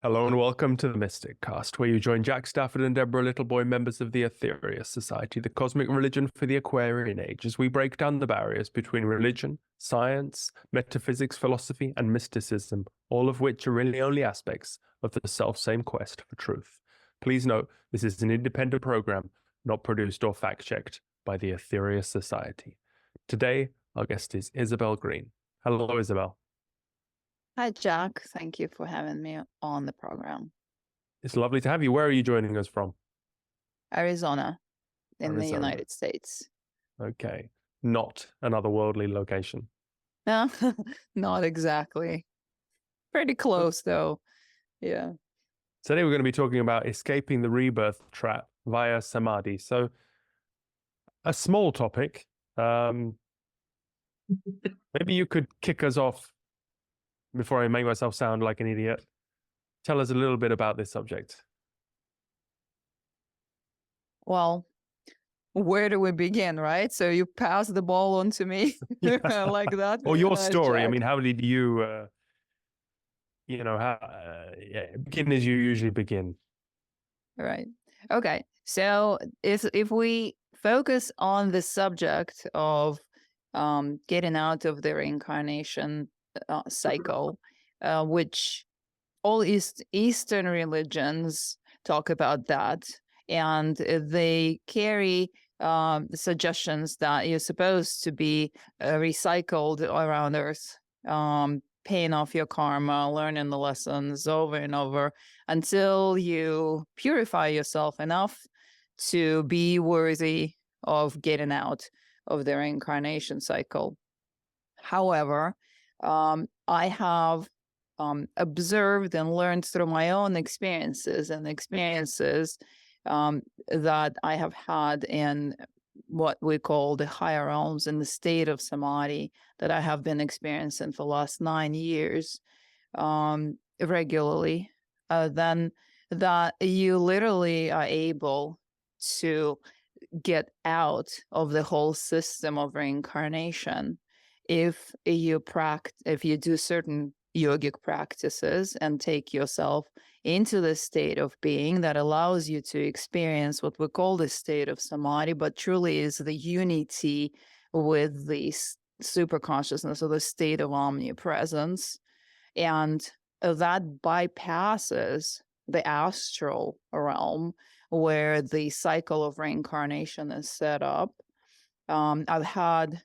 Hello and welcome to the Mysticast, where you join Jack Stafford and Debra Littleboy, members of the Aetherius Society, the cosmic religion for the Aquarian Age, as we break down the barriers between religion, science, metaphysics, philosophy, and mysticism, all of which are really only aspects of the self-same quest for truth. Please note, this is an independent program, not produced or fact-checked by the Aetherius Society. Today, our guest is Isabel Greene. Hello, Isabel. Hi, Jack. Thank you for having me on the program. It's lovely to have you. Where are you joining us from? Arizona, in the Arizona. United States. Okay. Not another worldly location. No, not exactly. Pretty close, though. Yeah. Today we're going to be talking about escaping the rebirth trap via Samadhi. So, a small topic. Maybe you could kick us off before I make myself sound like an idiot. Tell us a little bit about this subject. Well, where do we begin, right? So you pass the ball on to me like that. Or your story. Jack. I mean, how did you, begin as you usually begin? Right. Okay. So if we focus on the subject of getting out of the reincarnation cycle, which all Eastern religions talk about that, and they carry suggestions that you're supposed to be recycled around Earth, paying off your karma, learning the lessons over and over until you purify yourself enough to be worthy of getting out of the reincarnation cycle. However, I have observed and learned through my own experiences that I have had in what we call the higher realms, in the state of Samadhi that I have been experiencing for the last 9 years regularly, then that you literally are able to get out of the whole system of reincarnation if you do certain yogic practices and take yourself into the state of being that allows you to experience what we call the state of Samadhi, but truly is the unity with the super consciousness, or the state of omnipresence. And that bypasses the astral realm where the cycle of reincarnation is set up. I've had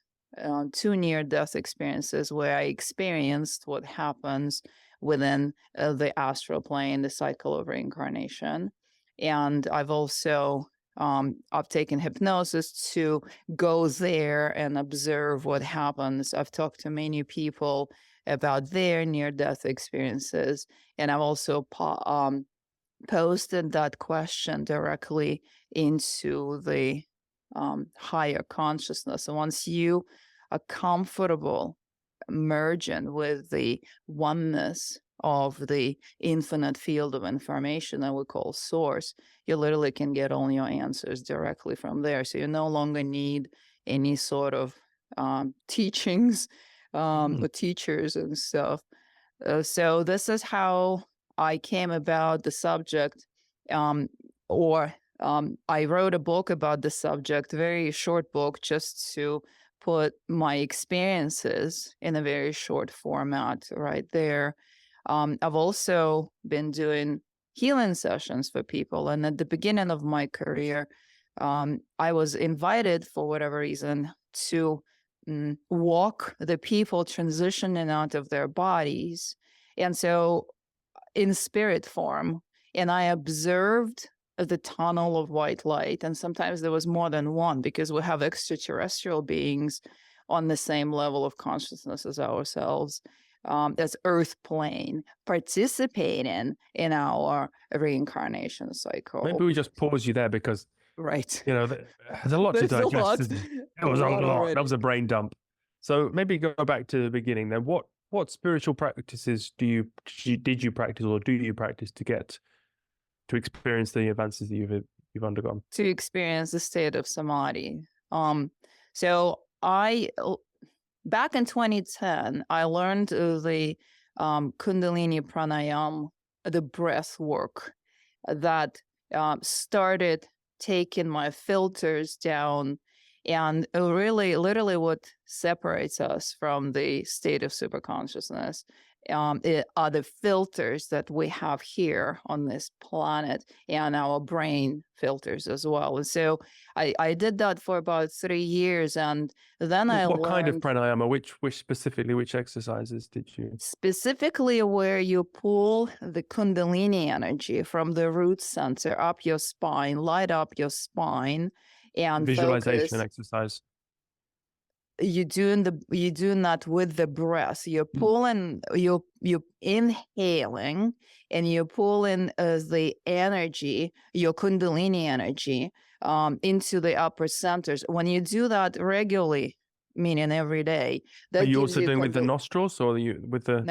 2 near-death experiences where I experienced what happens within the astral plane, the cycle of reincarnation. And I've also I've taken hypnosis to go there and observe what happens. I've talked to many people about their near-death experiences, and I've also posted that question directly into the higher consciousness. And once you are comfortable merging with the oneness of the infinite field of information that we call source, you literally can get all your answers directly from there. So you no longer need any sort of teachings or teachers and stuff. So this is how I came about the subject, I wrote a book about the subject, a very short book, just to put my experiences in a very short format right there. I've also been doing healing sessions for people. And at the beginning of my career, I was invited, for whatever reason, to walk the people transitioning out of their bodies. And so in spirit form, and I observed the tunnel of white light, and sometimes there was more than one, because we have extraterrestrial beings on the same level of consciousness as ourselves, as Earth plane, participating in our reincarnation cycle. Maybe we just pause you there because, right, there's a lot to digest. It was a lot. That was a brain dump. So maybe go back to the beginning then. What spiritual practices did you practice, or do you practice to get to experience the advances that you've undergone? To experience the state of Samadhi. So I, back in 2010, I learned the Kundalini Pranayama the breath work that started taking my filters down. And really, literally what separates us from the state of superconsciousness are the filters that we have here on this planet, and our brain filters as well. And so I did that for about 3 years, and then I What kind of learned pranayama? Which specifically, which exercises did you? specifically where you pull the Kundalini energy from the root center up your spine, light up your spine, and Visualization focus. exercise. You're doing that with the breath. You're pulling, you're inhaling, and you pull in the energy, your Kundalini energy, into the upper centers. When you do that regularly, meaning every day, that Are you gives also you doing with the nostrils, or are you with the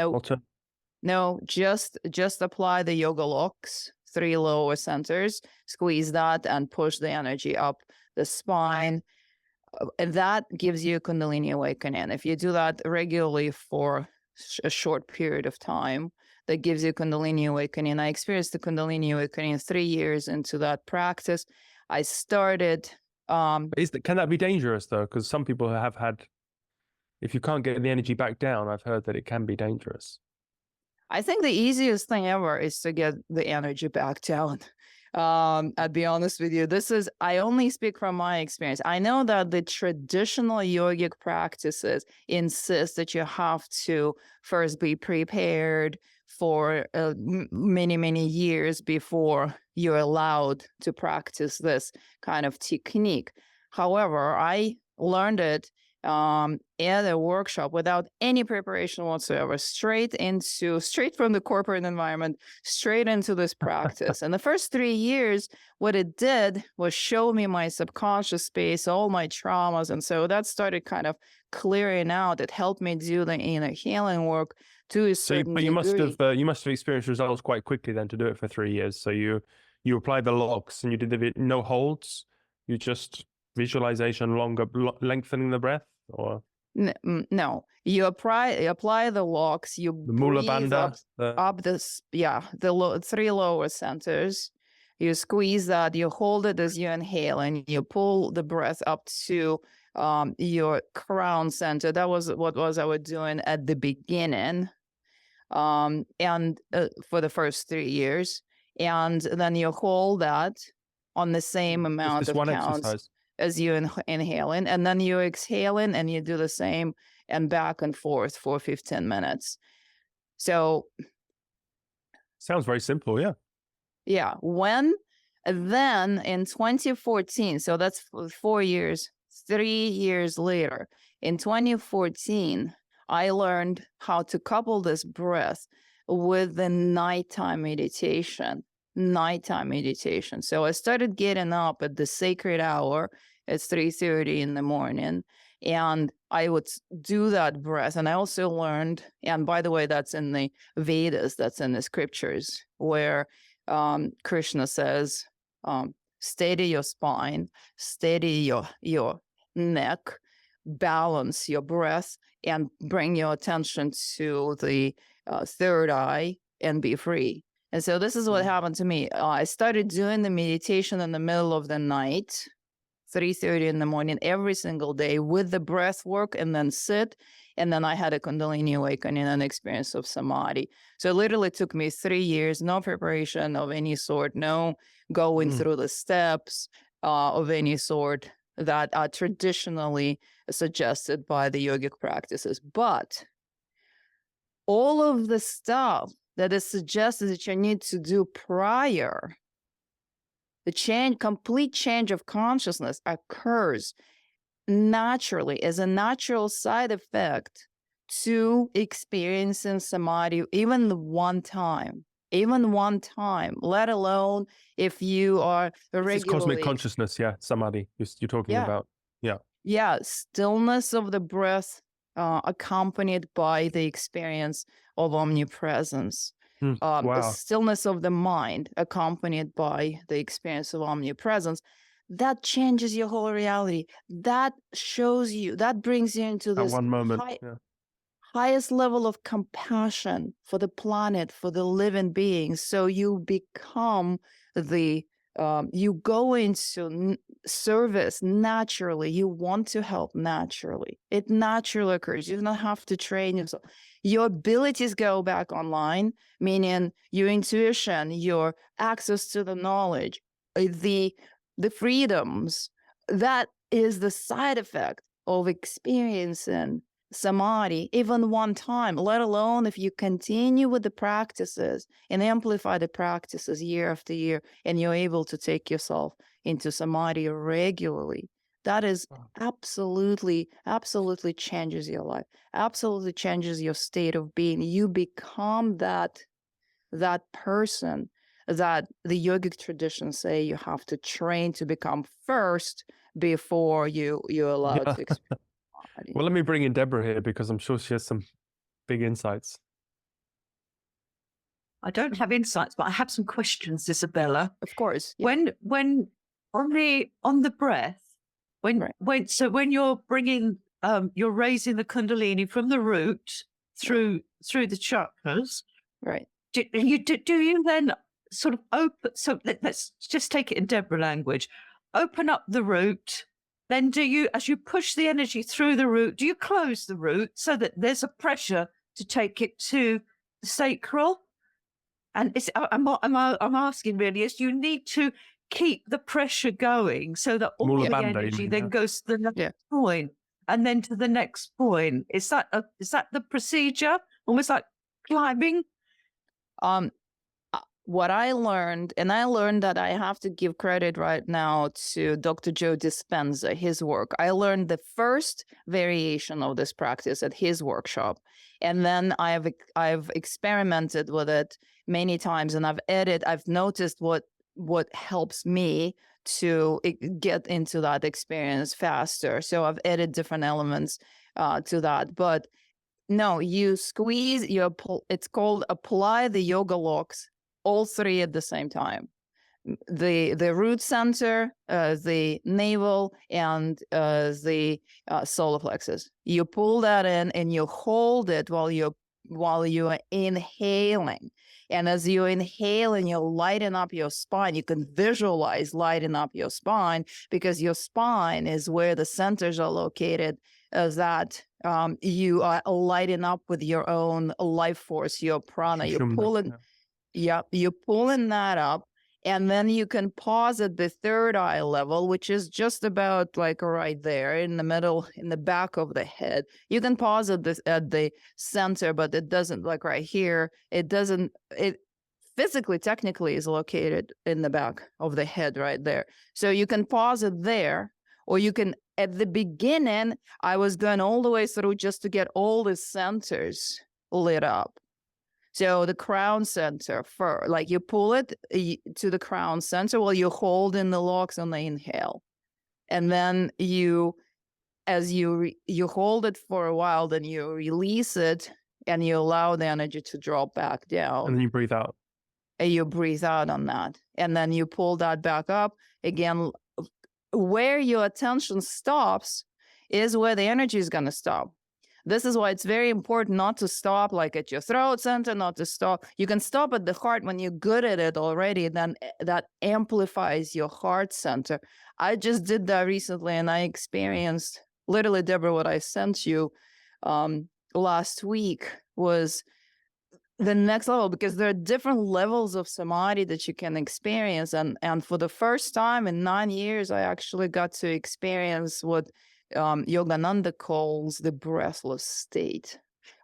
No, just apply the yoga locks, 3 lower centers, squeeze that and push the energy up the spine. And that gives you Kundalini awakening. If you do that regularly for a short period of time, that gives you Kundalini awakening. I experienced the Kundalini awakening 3 years into that practice. I started. Can that be dangerous though? Because some people have had, if you can't get the energy back down, I've heard that it can be dangerous. I think the easiest thing ever is to get the energy back down. I'll be honest with you. I only speak from my experience. I know that the traditional yogic practices insist that you have to first be prepared for many, many years before you're allowed to practice this kind of technique. However, I learned it at a workshop without any preparation whatsoever, straight from the corporate environment, straight into this practice. And the first 3 years, what it did was show me my subconscious space, all my traumas. And so that started kind of clearing out. It helped me do the inner healing work to a certain degree. You must have experienced results quite quickly then to do it for 3 years. So you applied the locks and you did no holds. You just visualization, lengthening the breath. Or no, you apply the locks. You the Mula breathe Bandha, up the 3 lower centers. You squeeze that. You hold it as you inhale, and you pull the breath up to your crown center. That was what I was doing at the beginning, and for the first 3 years, and then you hold that on the same amount of counts. Exercise As you inhaling, and then you exhaling, and you do the same and back and forth for 15 minutes. So sounds very simple. Yeah. Then in 2014, so that's 4 years, 3 years later, in 2014, I learned how to couple this breath with the nighttime meditation. So I started getting up at the sacred hour. It's 3:30 in the morning, and I would do that breath. And I also learned, and by the way, that's in the Vedas, that's in the scriptures, where Krishna says, steady your spine, steady your neck, balance your breath, and bring your attention to the third eye and be free. And so this is what happened to me. I started doing the meditation in the middle of the night, 3:30 in the morning, every single day with the breath work, and then sit. And then I had a Kundalini awakening and experience of Samadhi. So it literally took me 3 years, no preparation of any sort, no going through the steps of any sort that are traditionally suggested by the yogic practices. But all of the stuff that is suggested that you need to do prior, the complete change of consciousness occurs naturally as a natural side effect to experiencing Samadhi even one time, let alone if you are regularly... It's cosmic consciousness, Samadhi, you're talking about. Yeah, stillness of the breath accompanied by the experience of omnipresence. Stillness of the mind accompanied by the experience of omnipresence. That changes your whole reality. That shows you, that brings you into this one moment, highest level of compassion for the planet, for the living beings. So you become you go into service naturally. You want to help naturally. It naturally occurs. You don't have to train yourself. Your abilities go back online, meaning your intuition, your access to the knowledge, the freedoms. That is the side effect of experiencing Samadhi even one time, let alone if you continue with the practices and amplify the practices year after year, and you're able to take yourself into Samadhi regularly. That is absolutely changes your life, absolutely changes your state of being. You become that person that the yogic traditions say you have to train to become first before you're allowed to experience. Well, let me bring in Debra here because I'm sure she has some big insights. I don't have insights, but I have some questions, Isabella. Of course. Yeah. When on the breath, when you're bringing you're raising the Kundalini from the root through the chakras, right? Do you then sort of open? So let's just take it in Debra language. Open up the root. Then do you, as you push the energy through the root, do you close the root so that there's a pressure to take it to the sacral? And I'm asking really, is you need to keep the pressure going so that all the energy then goes to the next point and then to the next point. Is that the procedure? Almost like climbing? What I learned, and I learned that I have to give credit right now to Dr. Joe Dispenza, his work. I learned the first variation of this practice at his workshop. And then I've experimented with it many times, and I've noticed what helps me to get into that experience faster. So I've added different elements to that. But no, you squeeze, it's called apply the yoga locks, all three at the same time. The root center, the navel, and the solar plexus. You pull that in and you hold it while you are inhaling. And as you inhale and you lighten up your spine, you can visualize lighten up your spine, because your spine is where the centers are located, that you are lighting up with your own life force, your prana. You're pulling. Yeah, you're pulling that up, and then you can pause at the third eye level, which is just about like right there in the middle, in the back of the head. You can pause at the center, but it doesn't, like right here, it physically, technically is located in the back of the head right there. So you can pause it there, or you can, at the beginning, I was going all the way through just to get all the centers lit up. So the crown center, like you pull it to the crown center while you hold in the locks on the inhale. And then as you hold it for a while, then you release it and you allow the energy to drop back down. And then you breathe out. And you breathe out on that. And then you pull that back up. Again, where your attention stops is where the energy is going to stop. This is why it's very important not to stop like at your throat center, not to stop. You can stop at the heart when you're good at it already, then that amplifies your heart center. I just did that recently, and I experienced, literally, Debra, what I sent you last week was the next level, because there are different levels of Samadhi that you can experience. And for the first time in 9 years, I actually got to experience what Yogananda calls the breathless state,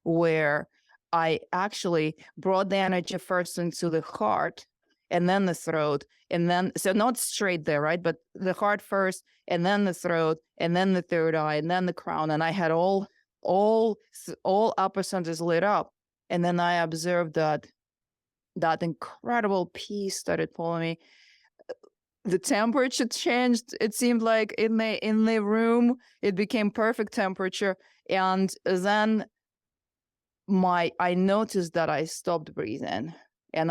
where I actually brought the energy first into the heart and then the throat, and then, so not straight there, right? But the heart first, and then the throat, and then the third eye, and then the crown. And I had all upper centers lit up. And then I observed that incredible peace started pulling me. The temperature changed. It seemed like in the room, it became perfect temperature. And then I noticed that I stopped breathing, and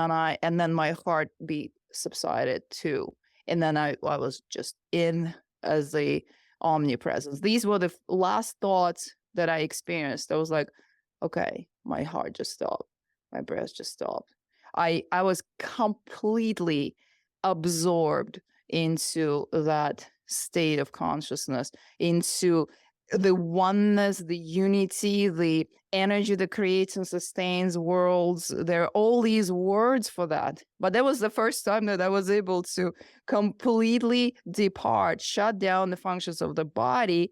then my heartbeat subsided too. And then I was just in as the omnipresence. These were the last thoughts that I experienced. I was like, okay, my heart just stopped, my breath just stopped. I was completely absorbed into that state of consciousness, into the oneness, the unity, the energy that creates and sustains worlds. There are all these words for that. But that was the first time that I was able to completely depart, shut down the functions of the body.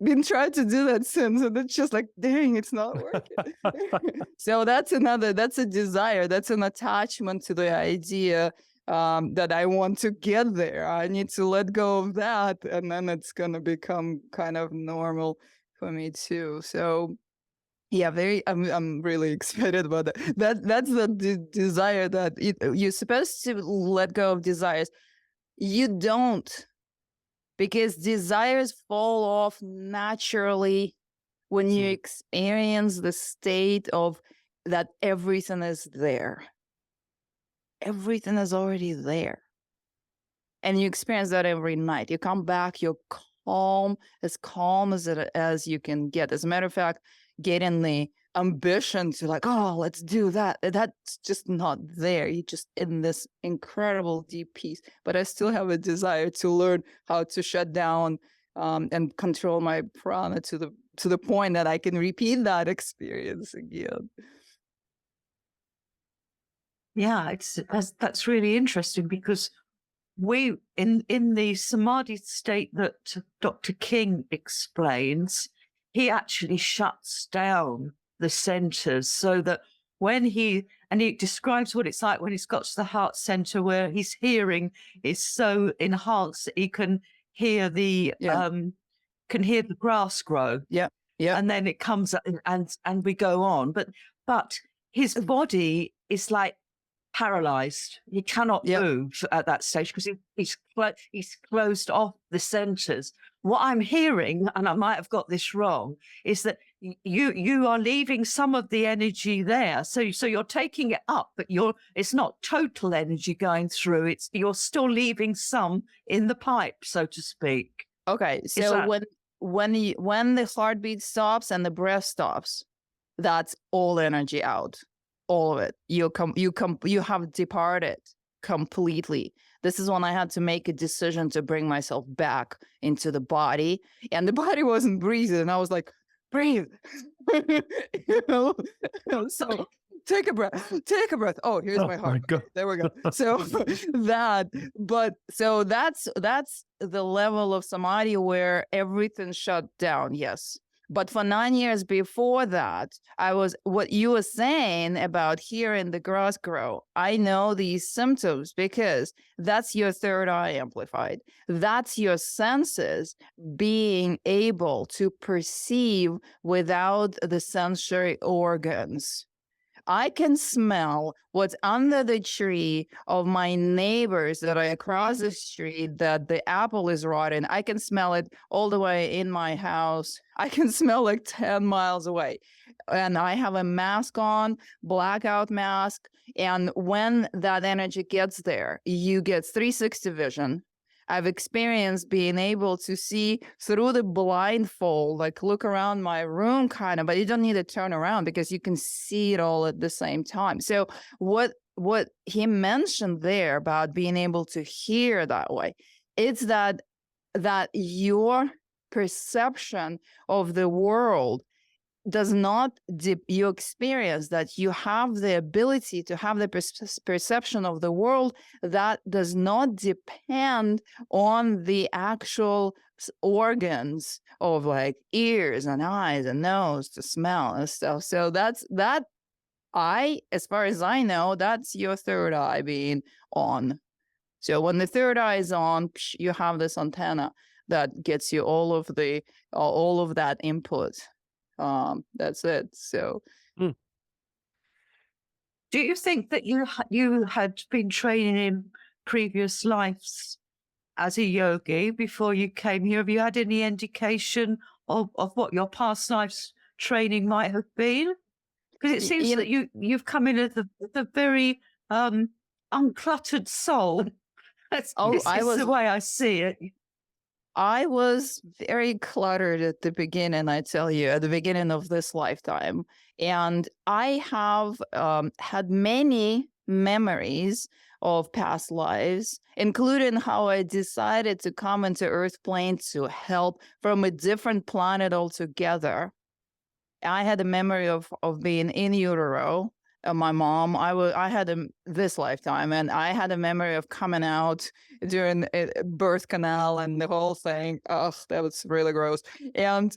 Been trying to do that since, and it's just like, dang, it's not working. So that's a desire, that's an attachment to the idea that I want to get there. I need to let go of that, and then it's gonna become kind of normal for me too. So yeah, I'm really excited about that. That's the desire that you're supposed to let go of desires. You don't, because desires fall off naturally when you experience the state of that everything is there. Everything is already there. And you experience that every night. You come back, you're calm as you can get. As a matter of fact, getting the ambition to like, oh, let's do that. That's just not there. You're just in this incredible deep peace. But I still have a desire to learn how to shut down and control my prana to the point that I can repeat that experience again. Yeah, that's really interesting, because we in the Samadhi state that Dr. King explains, he actually shuts down the centers so that when he describes what it's like when he's got to the heart center where his hearing is so enhanced that he can hear the grass grow. Yeah. And then it comes up and we go on. But his body is like paralyzed. He cannot move at that stage because he's closed off the centers. What I'm hearing, and I might have got this wrong, is that you are leaving some of the energy there. So you're taking it up, but it's not total energy going through. You're still leaving some in the pipe, so to speak. Okay, so when the heartbeat stops and the breath stops, that's all energy out. All of it. You have departed completely. This is when I had to make a decision to bring myself back into the body, and the body wasn't breathing. And I was like, breathe. So take a breath. Oh, here's my heart. Okay, there we go. So that's the level of samadhi where everything shut down. Yes. But for 9 years before that, what you were saying about hearing the grass grow, I know these symptoms because that's your third eye amplified. That's your senses being able to perceive without the sensory organs. I can smell what's under the tree of my neighbors that are across the street, that the apple is rotten. I can smell it all the way in my house. I can smell like 10 miles away. And I have a mask on, blackout mask. And when that energy gets there, you get 360 vision. I've experienced being able to see through the blindfold, like look around my room kind of, but you don't need to turn around because you can see it all at the same time. So what he mentioned there about being able to hear that way, it's that your perception of the world does not you experience that you have the ability to have the perception of the world that does not depend on the actual organs of like ears and eyes and nose to smell and stuff. So that eye, as far as I know, that's your third eye being on. So when the third eye is on, you have this antenna that gets you all of that input. That's it. So do you think that you had been training in previous lives as a yogi before you came here? Have you had any indication of what your past lives training might have been? Because it seems that you've come in as the very uncluttered soul. This is the way I see it. I was very cluttered at the beginning, I tell you, at the beginning of this lifetime. And I have had many memories of past lives, including how I decided to come into Earth plane to help from a different planet altogether. I had a memory of being in utero. My mom, I had this lifetime, and I had a memory of coming out during a birth canal and the whole thing. Oh, that was really gross. And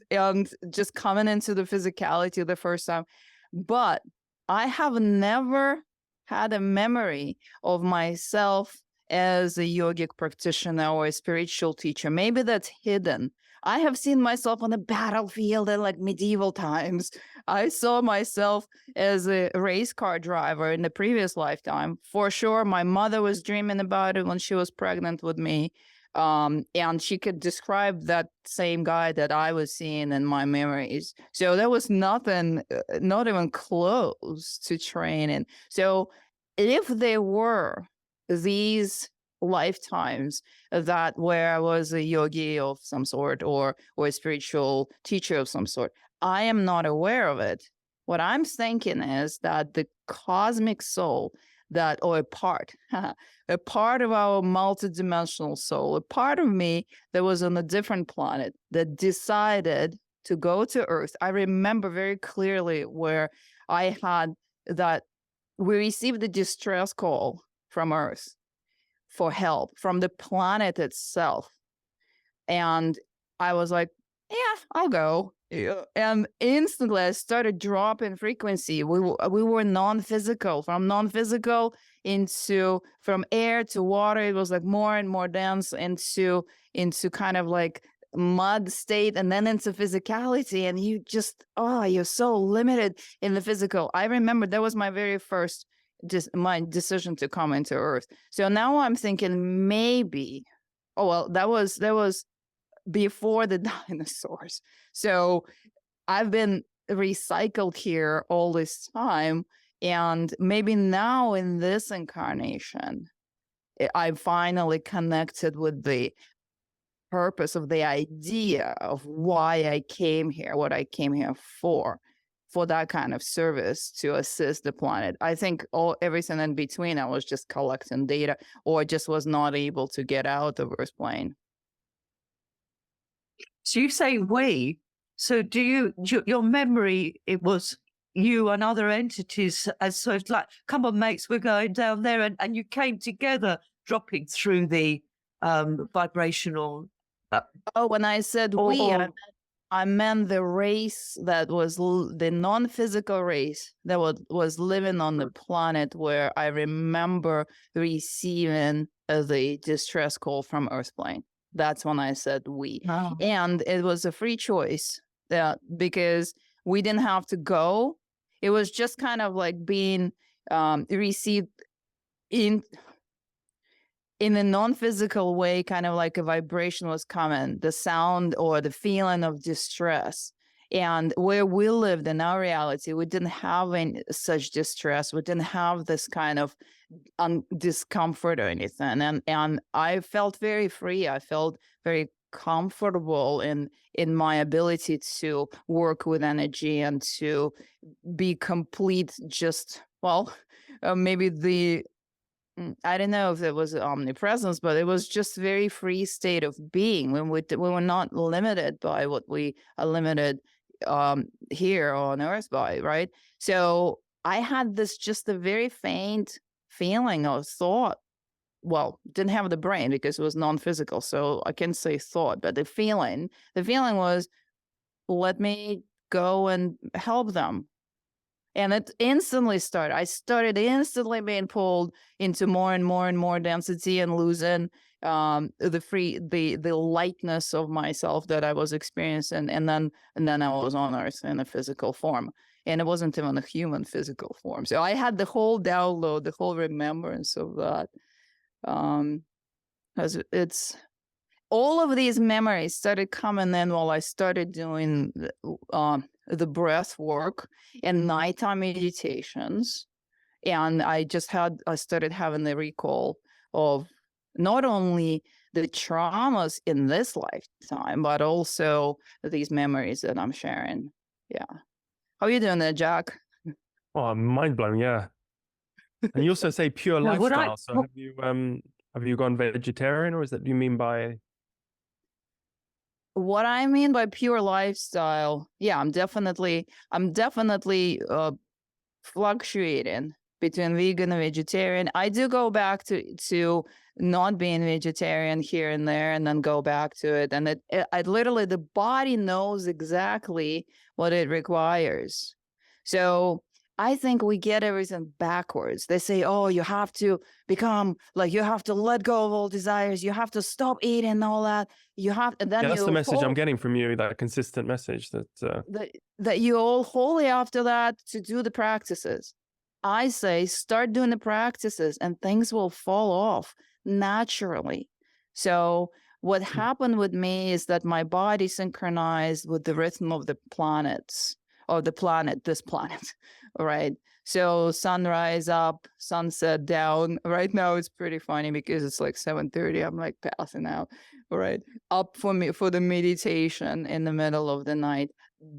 just coming into the physicality the first time. But I have never had a memory of myself as a yogic practitioner or a spiritual teacher. Maybe that's hidden. I have seen myself on the battlefield in like medieval times. I saw myself as a race car driver in the previous lifetime. For sure, my mother was dreaming about it when she was pregnant with me. And she could describe that same guy that I was seeing in my memories. So there was nothing, not even close to training. So if there were these lifetimes that where I was a yogi of some sort or a spiritual teacher of some sort, I am not aware of it. What I'm thinking is that the cosmic soul that, or a part of our multidimensional soul, a part of me that was on a different planet that decided to go to Earth. I remember very clearly where I had that we received a distress call from Earth for help from the planet itself. And I was like, yeah, I'll go. Yeah. And instantly I started dropping frequency. We were non-physical, from non-physical from air to water. It was like more and more dense into kind of like mud state, and then into physicality. And you just, you're so limited in the physical. I remember that was my very first my decision to come into Earth. So now I'm thinking maybe, that was before the dinosaurs. So I've been recycled here all this time. And maybe now in this incarnation, I finally connected with the purpose of the idea of why I came here, what I came here for that kind of service to assist the planet. I think everything in between, I was just collecting data or just was not able to get out of Earth plane. So you say we. So do your memory, it was you and other entities as sort of like, come on, mates, we're going down there. And you came together dropping through the vibrational. When I said I meant the race that was the non-physical race that was living on the planet where I remember receiving the distress call from Earth plane. That's when I said we. Wow. And it was a free choice because we didn't have to go. It was just kind of like being received in a non-physical way, kind of like a vibration was coming, the sound or the feeling of distress. And where we lived in our reality, we didn't have any such distress. We didn't have this kind of discomfort or anything. And I felt very free. I felt very comfortable in my ability to work with energy and to be complete, just, maybe I don't know if it was omnipresence, but it was just very free state of being when we were not limited by what we are limited here on Earth by, right? So I had just a very faint feeling or thought. Well, didn't have the brain because it was non-physical, so I can't say thought, but the feeling was, let me go and help them. And it instantly started. I started instantly being pulled into more and more and more density and losing the lightness of myself that I was experiencing. And then I was on Earth in a physical form. And it wasn't even a human physical form. So I had the whole download, the whole remembrance of that. As it's all of these memories started coming in while I started doing the breath work and nighttime meditations. And I started having the recall of not only the traumas in this lifetime, but also these memories that I'm sharing. Yeah. How are you doing there, Jack? Oh, I'm mind blown. Yeah. And you also say pure No, lifestyle. So have you gone vegetarian, or is that, do you mean by? What I mean by pure lifestyle, yeah, I'm definitely fluctuating between vegan and vegetarian. I do go back to not being vegetarian here and there, and then go back to it. And I literally, the body knows exactly what it requires. So I think we get everything backwards. They say, oh, you have to become like, you have to let go of all desires. You have to stop eating and all that. You have, and then That's you the message I'm getting from you, that consistent message that that you all wholly after that to do the practices. I say start doing the practices and things will fall off naturally. So what happened with me is that my body synchronized with the rhythm of the planets, or the planet, this planet, right? So sunrise up, sunset down. Right now it's pretty funny because it's like 7:30. I'm like passing out, right? Up for me for the meditation in the middle of the night,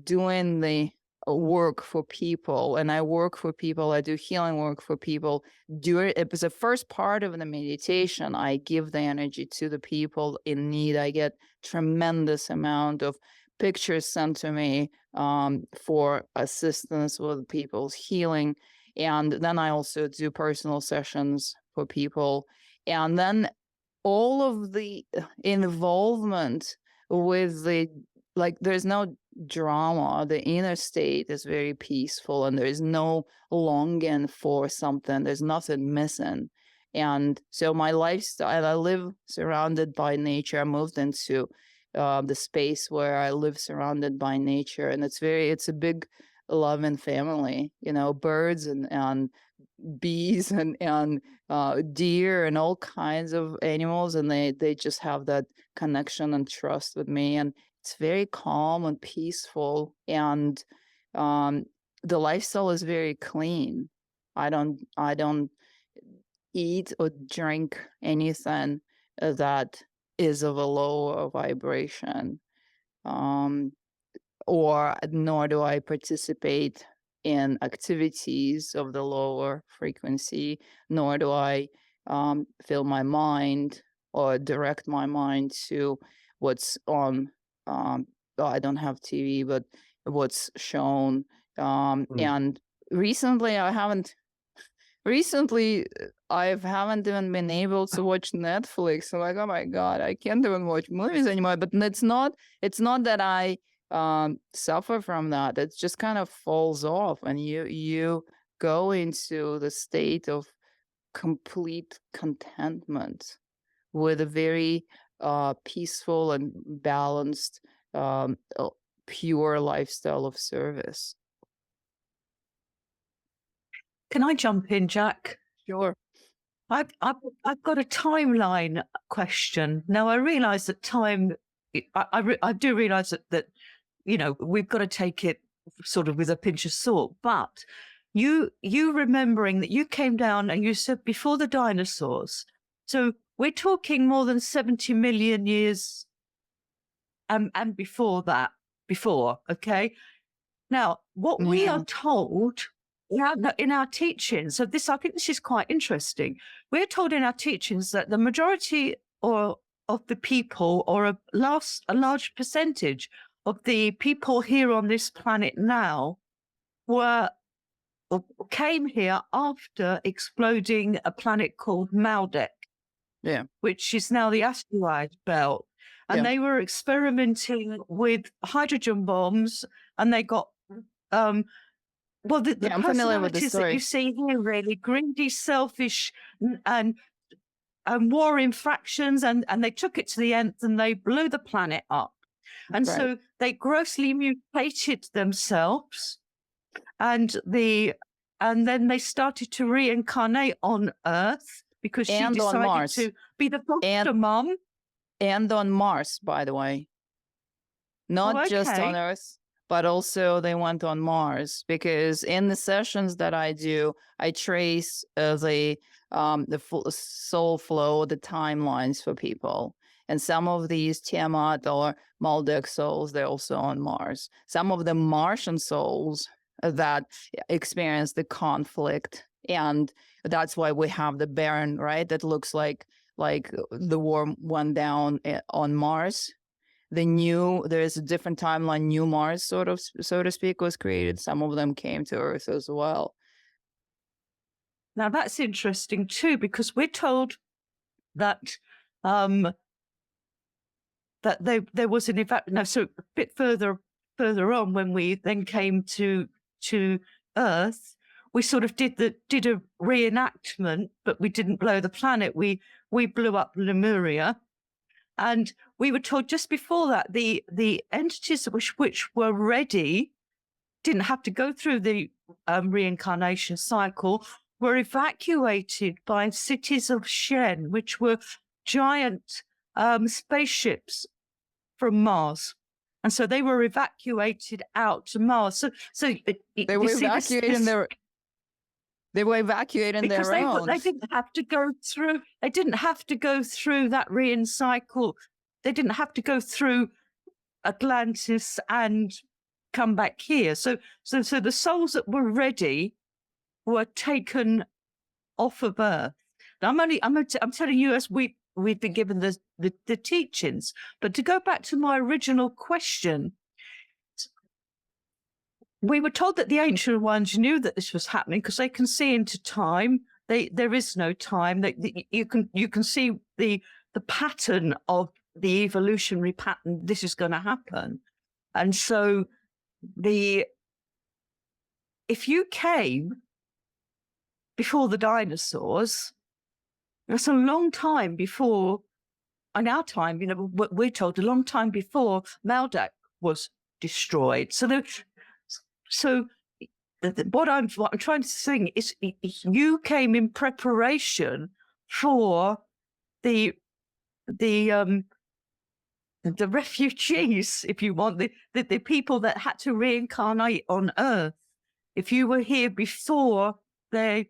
doing the work for people. And I work for people. I do healing work for people. It was the first part of the meditation. I give the energy to the people in need. I get tremendous amount of pictures sent to me for assistance with people's healing. And then I also do personal sessions for people. And then all of the involvement with there's no drama. The inner state is very peaceful, and there's no longing for something. There's nothing missing. And so my lifestyle, I live surrounded by nature. I moved into the space where I live surrounded by nature, and it's a big loving family, birds and bees and deer and all kinds of animals, and they just have that connection and trust with me, and it's very calm and peaceful. And the lifestyle is very clean. I don't eat or drink anything that is of a lower vibration, or nor do I participate in activities of the lower frequency, nor do I fill my mind or direct my mind to what's on. I don't have TV, but what's shown. And recently, I haven't even been able to watch Netflix. I'm like, oh my God, I can't even watch movies anymore. But it's not that I suffer from that. It just kind of falls off, and you go into the state of complete contentment with a very peaceful and balanced, pure lifestyle of service. Can I jump in, Jack? Sure. I've got a timeline question. Now, I realise that time. I do realise that we've got to take it sort of with a pinch of salt. But you remembering that you came down and you said before the dinosaurs. So we're talking more than 70 million years, and before that. Okay. Now, what we are told in our teachings, so I think this is quite interesting. We're told in our teachings that the majority of the people, or a large percentage of the people here on this planet now, came here after exploding a planet called Maldek, which is now the asteroid belt. And they were experimenting with hydrogen bombs, and they got the I'm familiar with the personalities story that you see here, really greedy, selfish, and warring factions, and they took it to the nth, and they blew the planet up. And so they grossly mutated themselves, and then they started to reincarnate on Earth because she decided to be the foster mom. And on Mars, by the way. Not just on Earth, but also they went on Mars, because in the sessions that I do, I trace the the soul flow, the timelines for people. And some of these Tiamat or Maldek souls, they're also on Mars. Some of the Martian souls that experience the conflict, and that's why we have the Baron, right? That looks like the war went down on Mars. There's a different timeline, new Mars, sort of, so to speak, was created. Some of them came to Earth as well. Now that's interesting too, because we're told that that there was an event. No, so a bit further on, when we then came to Earth, we sort of did a reenactment, but we didn't blow the planet. We blew up Lemuria. And we were told just before that the entities which were ready, didn't have to go through the reincarnation cycle, were evacuated by cities of Shen, which were giant spaceships from Mars. And so they were evacuated out to Mars. So they were evacuating They were evacuating because their own. They didn't have to go through. They didn't have to go through that rein cycle. They didn't have to go through Atlantis and come back here. So the souls that were ready were taken off of Earth. Now, I'm telling you as we've been given the teachings. But to go back to my original question, we were told that the ancient ones knew that this was happening because they can see into time. There is no time. You can see the pattern of the evolutionary pattern. This is going to happen, and so if you came before the dinosaurs, that's a long time before. In our time, we're told a long time before Maldak was destroyed. So what I'm trying to say is you came in preparation for the refugees, if you want, the people that had to reincarnate on Earth. If you were here before they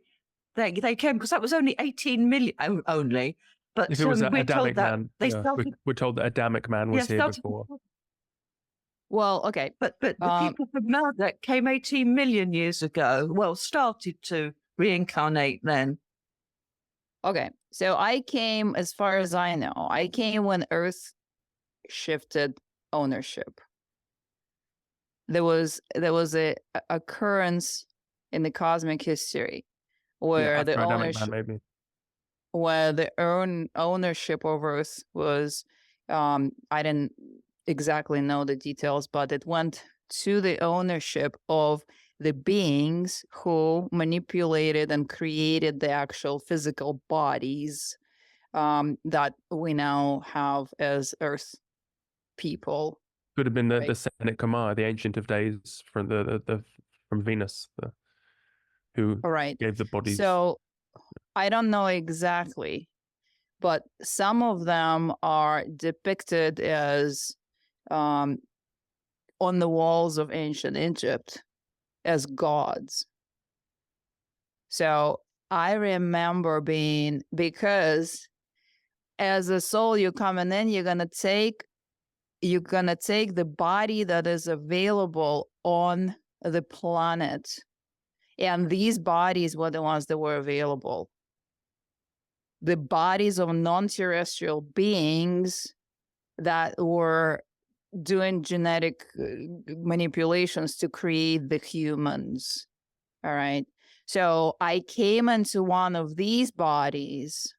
came, because that was only 18 million only. But if it was an we're Adamic told that man, they started. we're told that Adamic man was here before. Well, okay. But the people from Maldak came 18 million years ago. Well, started to reincarnate then. Okay. So I came, as far as I know, I came when Earth shifted ownership. There was a occurrence in the cosmic history where the ownership, where the ownership of Earth was, I didn't exactly know the details, but it went to the ownership of the beings who manipulated and created the actual physical bodies that we now have as Earth people. Could have been the Senate Kamar, the Ancient of Days from from Venus, who gave the bodies. So I don't know exactly, but some of them are depicted as on the walls of ancient Egypt as gods. So I remember because as a soul, you're coming in, you're gonna take the body that is available on the planet, and these bodies were the ones that were available. The bodies of non-terrestrial beings that were doing genetic manipulations to create the humans. All right. So I came into one of these bodies,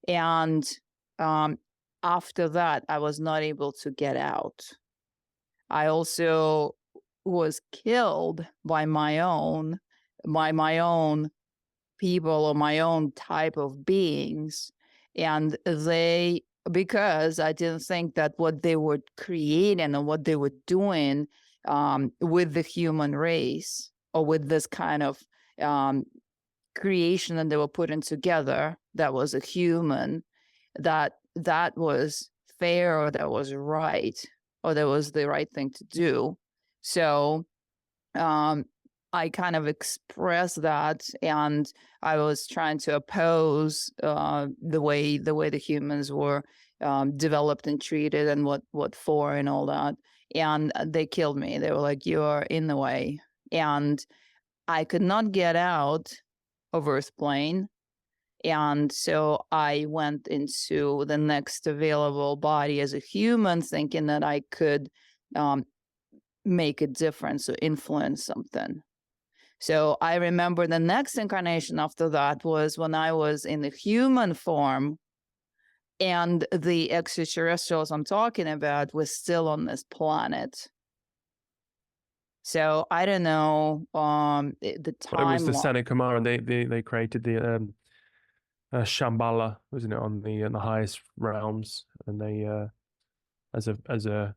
and after that, I was not able to get out. I also was killed by my own people or my own type of beings, and because I didn't think that what they were creating and what they were doing with the human race, or with this kind of creation that they were putting together that was a human, that was fair, or that was right, or that was the right thing to do. So I kind of expressed that, and I was trying to oppose the way the humans were developed and treated, and what for, and all that. And they killed me. They were like, "You're in the way," and I could not get out of Earth plane. And so I went into the next available body as a human, thinking that I could make a difference or influence something. So I remember the next incarnation after that was when I was in the human form, and the extraterrestrials I'm talking about was still on this planet. So I don't know the Well, it was the timeline. Senate Kumar, and they created the Shambhala, wasn't it, on the highest realms, and they as a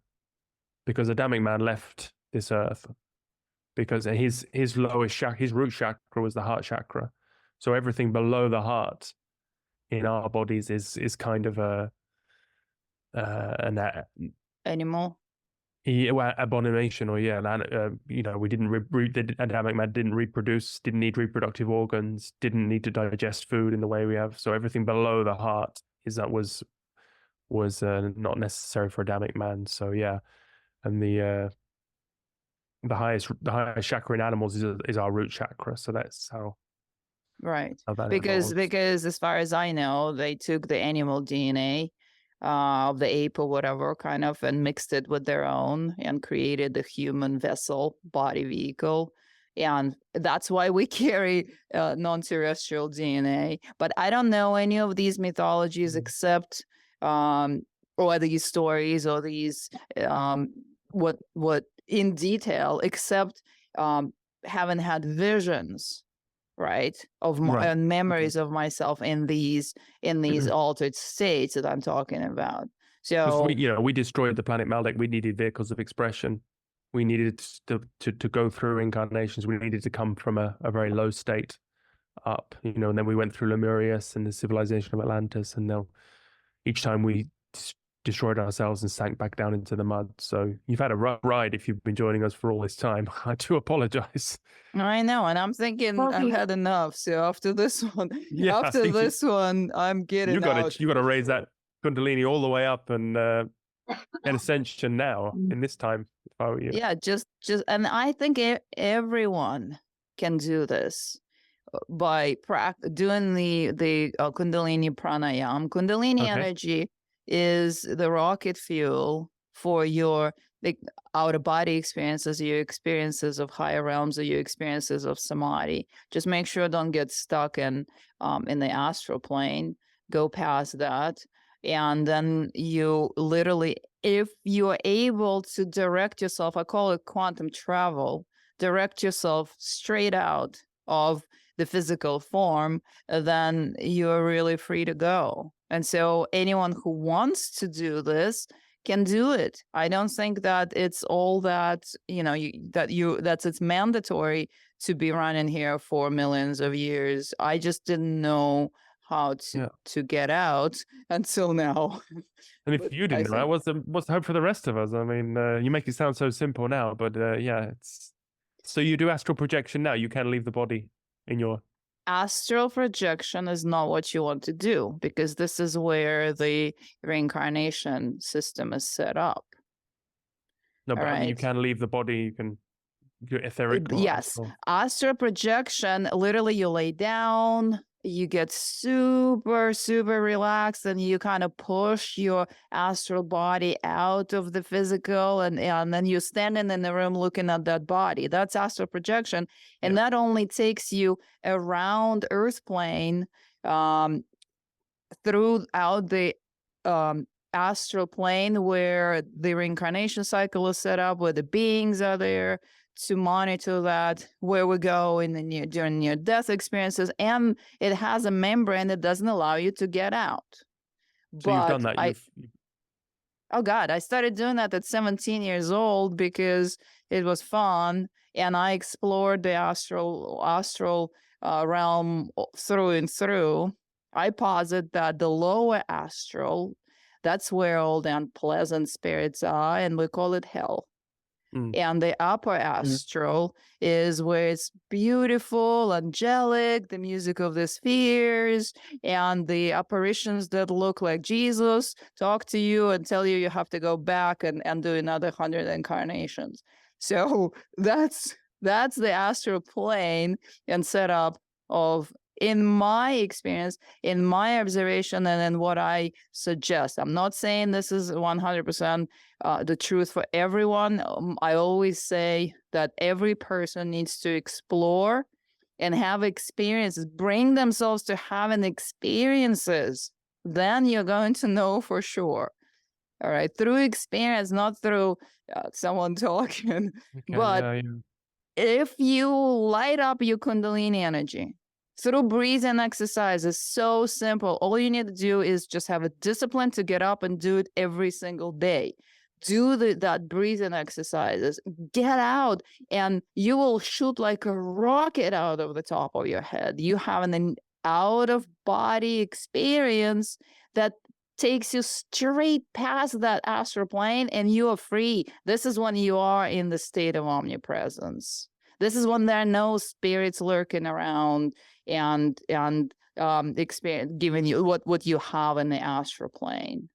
because Adamic man left this earth because his lowest chakra, his root chakra, was the heart chakra, so everything below the heart in our bodies is kind of an Animal. abomination, or we didn't Adamic man didn't reproduce, didn't need reproductive organs, didn't need to digest food in the way we have, so everything below the heart was not necessary for Adamic man. So yeah, and the highest chakra in animals is our root chakra, so that's how Right. that Because evolves. as far as I know, they took the animal DNA of the ape or whatever kind of, and mixed it with their own and created the human vessel, body, vehicle. And that's why we carry non-terrestrial DNA. But I don't know any of these mythologies except or these stories or these what in detail, except haven't had visions, right, of and memories of myself in these altered states that I'm talking about. So we destroyed the planet Maldek. We needed vehicles of expression. We needed to go through incarnations. We needed to come from a very low state up, and then we went through Lemurius and the civilization of Atlantis, and now each time we destroyed ourselves and sank back down into the mud. So you've had a rough ride if you've been joining us for all this time. I do apologize. I know, and I'm thinking I've had enough. So after this one, I'm getting out. You got to raise that Kundalini all the way up and ascension now in this time. If I were you. Yeah, just and I think everyone can do this by doing the Kundalini Pranayama. Kundalini energy is the rocket fuel for your outer body experiences, your experiences of higher realms, or your experiences of Samadhi. Just make sure don't get stuck in the astral plane. Go past that, and then you literally, if you are able to direct yourself, I call it quantum travel, direct yourself straight out of the physical form, then you're really free to go. And so anyone who wants to do this can do it. I don't think that it's all that, it's mandatory to be running here for millions of years. I just didn't know how to get out until now. And if you didn't know, what's the hope for the rest of us? I mean, you make it sound so simple now, but it's so you do astral projection now. You can leave the body in your astral projection is not what you want to do, because this is where the reincarnation system is set up. No, but I mean, you can leave the body. You can etheric. Yes, astral projection. Literally, you lay down. You get super, super relaxed, and you kind of push your astral body out of the physical, and then you're standing in the room looking at that body. That's astral projection. And that only takes you around Earth plane throughout the astral plane, where the reincarnation cycle is set up, where the beings are there to monitor that, where we go during near-death experiences, and it has a membrane that doesn't allow you to get out. So you've done that. Oh God, I started doing that at 17 years old because it was fun, and I explored the astral realm through and through. I posit that the lower astral, that's where all the unpleasant spirits are, and we call it hell. And the upper astral is where it's beautiful, angelic, the music of the spheres, and the apparitions that look like Jesus talk to you and tell you have to go back and do another 100 incarnations. So that's the astral plane and setup of, in my experience, in my observation, and in what I suggest. I'm not saying this is 100% the truth for everyone. I always say that every person needs to explore and have experiences, bring themselves to having experiences. Then you're going to know for sure. All right, through experience, not through someone talking. Okay, But if you light up your Kundalini energy through breathing exercise, is so simple. All you need to do is just have a discipline to get up and do it every single day. Do that breathing exercises. Get out, and you will shoot like a rocket out of the top of your head. You have an out-of-body experience that takes you straight past that astral plane, and you are free. This is when you are in the state of omnipresence. This is when there are no spirits lurking around and experience giving you what you have in the astral plane.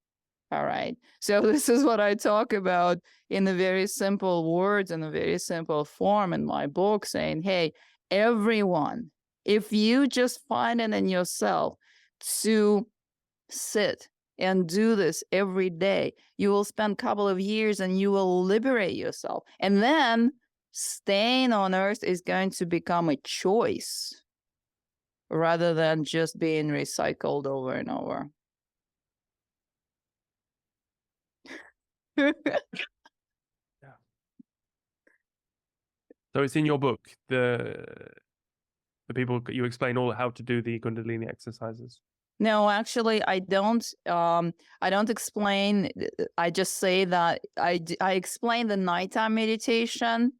All right. So this is what I talk about in the very simple words, in a very simple form in my book, saying, hey, everyone, if you just find it in yourself to sit and do this every day, you will spend a couple of years and you will liberate yourself. And then staying on earth is going to become a choice rather than just being recycled over and over. So it's in your book, the people, you explain all how to do the Kundalini exercises. No, actually, I don't explain. I just say that I explain the nighttime meditation,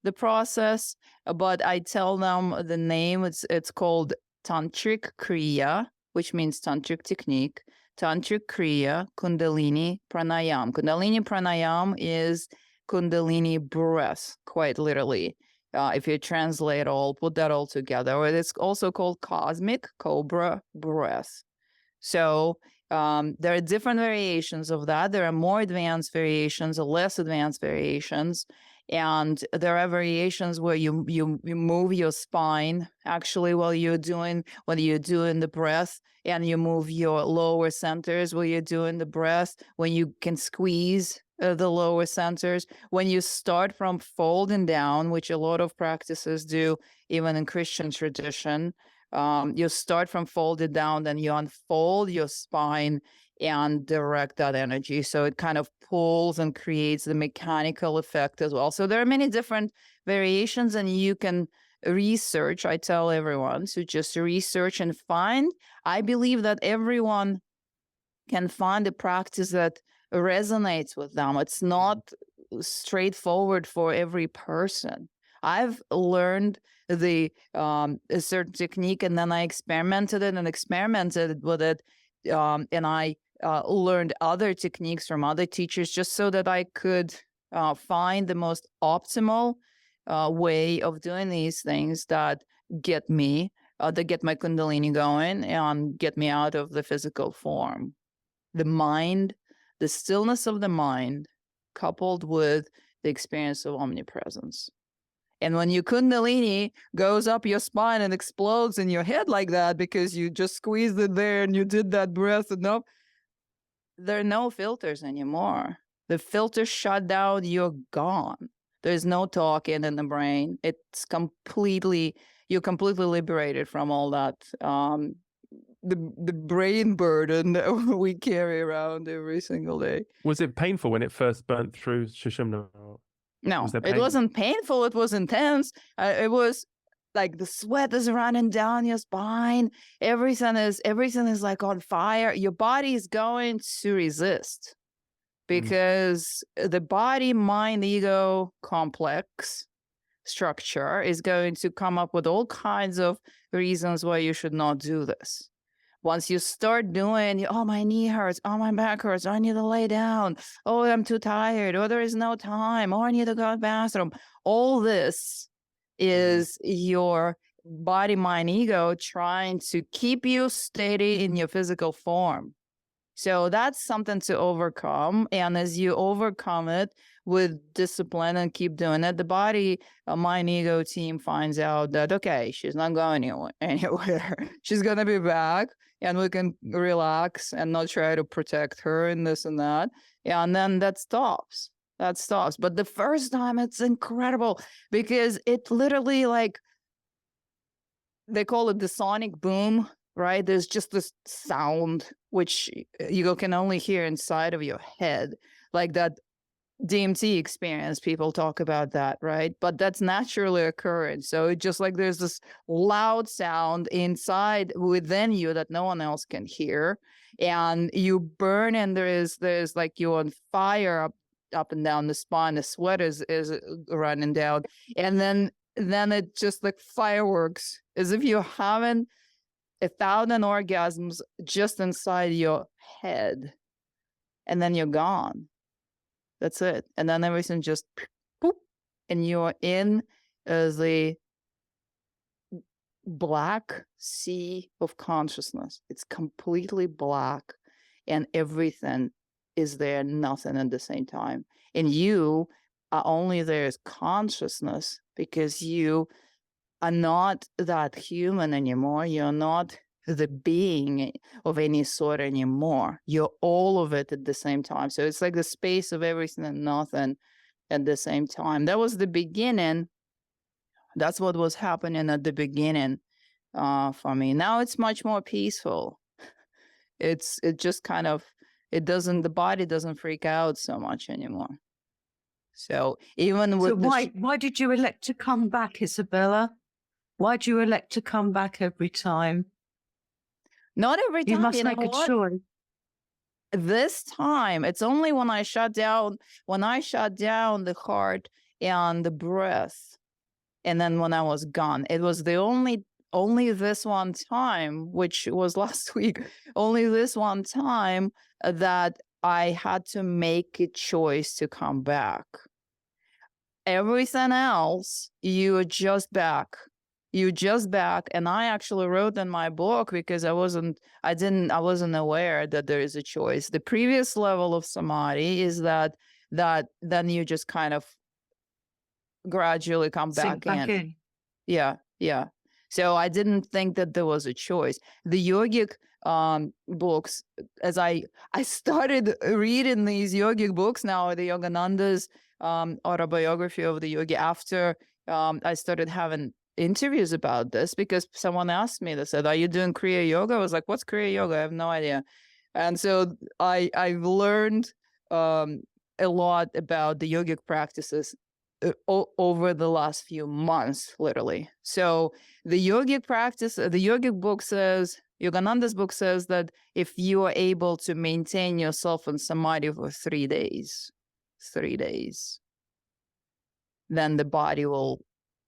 the process, but I tell them the name. It's called Tantric Kriya, which means Tantric technique. Tantric Kriya, Kundalini Pranayama. Kundalini Pranayama is Kundalini breath, quite literally. If you translate all, put that all together. Or it's also called cosmic cobra breath. So there are different variations of that. There are more advanced variations or less advanced variations. And there are variations where you move your spine actually while you're doing the breath, and you move your lower centers while you're doing the breath, when you can squeeze the lower centers. When you start from folding down, which a lot of practices do, even in Christian tradition, you start from folded down, then you unfold your spine and direct that energy. So it kind of pulls and creates the mechanical effect as well. So there are many different variations, and you can research. I tell everyone to just research and find. I believe that everyone can find a practice that resonates with them. It's not straightforward for every person. I've learned a certain technique, and then I experimented with it, and I learned other techniques from other teachers just so that I could find the most optimal way of doing these things that get me, that get my Kundalini going and get me out of the physical form. The mind, the stillness of the mind, coupled with the experience of omnipresence. And when your Kundalini goes up your spine and explodes in your head like that because you just squeezed it there and you did that breath enough, there are no filters anymore. The filters shut down, you're gone. There's no talking in the brain. It's you're completely liberated from all that, the brain burden that we carry around every single day. Was it painful when it first burnt through Sushumna? No, it wasn't painful. It was intense. It was like the sweat is running down your spine. Everything is like on fire. Your body is going to resist because the body, mind, ego complex structure is going to come up with all kinds of reasons why you should not do this. Once you start doing, oh, my knee hurts, oh, my back hurts, I need to lay down, oh, I'm too tired, oh, there is no time, oh, I need to go to the bathroom. All this is your body, mind, ego trying to keep you steady in your physical form. So that's something to overcome. And as you overcome it with discipline and keep doing it, the body, mind, ego team finds out that, okay, she's not going anywhere. She's going to be back, and we can relax and not try to protect her and this and that. And then that stops. That stops. But the first time, it's incredible because it literally, like, they call it the sonic boom, right? There's just this sound which you can only hear inside of your head, like that DMT experience. People talk about that, right? But that's naturally occurring. So it's just like there's this loud sound inside within you that no one else can hear, and you burn, and there's like you're on fire up and down the spine. The sweat is running down, and then it just like fireworks, as if you're having 1,000 orgasms just inside your head, and then you're gone. That's it. And then everything just poop, and you're in the black sea of consciousness. It's completely black, and everything is there, nothing at the same time. And you are only there as consciousness because you are not that human anymore. You're not the being of any sort anymore. You're all of it at the same time. So it's like the space of everything and nothing at the same time. That was the beginning. That's what was happening at the beginning for me. Now it's much more peaceful. It just kind of, the body doesn't freak out so much anymore. So even with why did you elect to come back, Isabella? Why do you elect to come back every time? Not every time. You must make a choice. This time, it's only when I shut down the heart and the breath, and then when I was gone. It was the only this one time, which was last week, only this one time that I had to make a choice to come back. Everything else, you are just back. You're just back. And I actually wrote in my book, because I wasn't aware that there is a choice. The previous level of samadhi is that then you just kind of gradually come back in. Yeah. So I didn't think that there was a choice. The yogic books, as I started reading these yogic books now, the Yogananda's autobiography of the yogi, after I started having interviews about this, because someone asked me, they said, are you doing Kriya Yoga? I was like, what's Kriya Yoga? I have no idea. And so I've learned a lot about the yogic practices over the last few months, literally. So the yogic practice, the yogic book says, Yogananda's book says that if you are able to maintain yourself in samadhi for 3 days, then the body will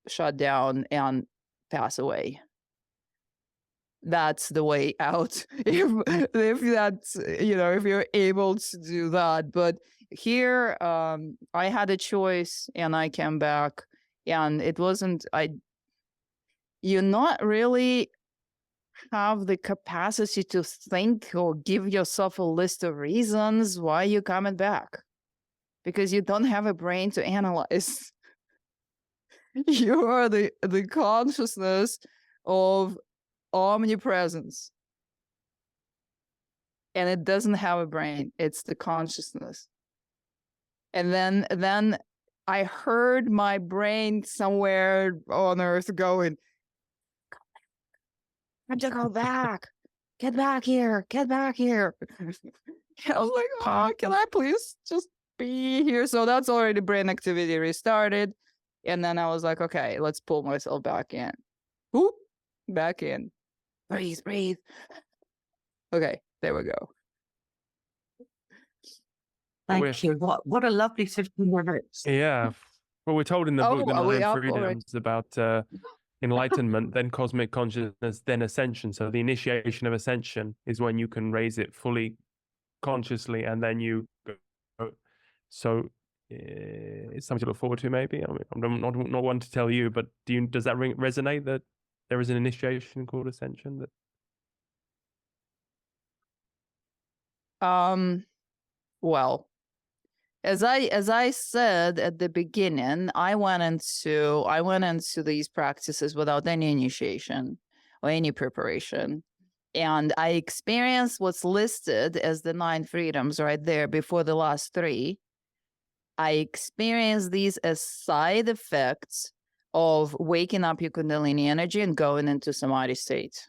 shut down and pass away. That's the way out. If that's, if you're able to do that. But here, I had a choice, and I came back, and it wasn't, you not really have the capacity to think or give yourself a list of reasons why you're coming back, because you don't have a brain to analyze. You are the consciousness of omnipresence, and it doesn't have a brain. It's the consciousness. And then I heard my brain somewhere on earth going, I have to go back. Get back here. Get back here. I was like, oh, can I please just be here? So that's already brain activity restarted. And then I was like, okay, let's pull myself back in. Whoop, back in. Breathe. Okay, there we go. Thank you. What a lovely 15 minutes. Yeah. Well, we're told in the book, The Nine Freedoms, about enlightenment, then cosmic consciousness, then ascension. So the initiation of ascension is when you can raise it fully consciously, and then you go. So it's something to look forward to, maybe. I mean, I'm not one to tell you, but does that resonate, that there is an initiation called ascension? Well, as I said at the beginning, I went into these practices without any initiation or any preparation. And I experienced what's listed as the 9 freedoms right there before the last 3. I experienced these as side effects of waking up your Kundalini energy and going into Samadhi state.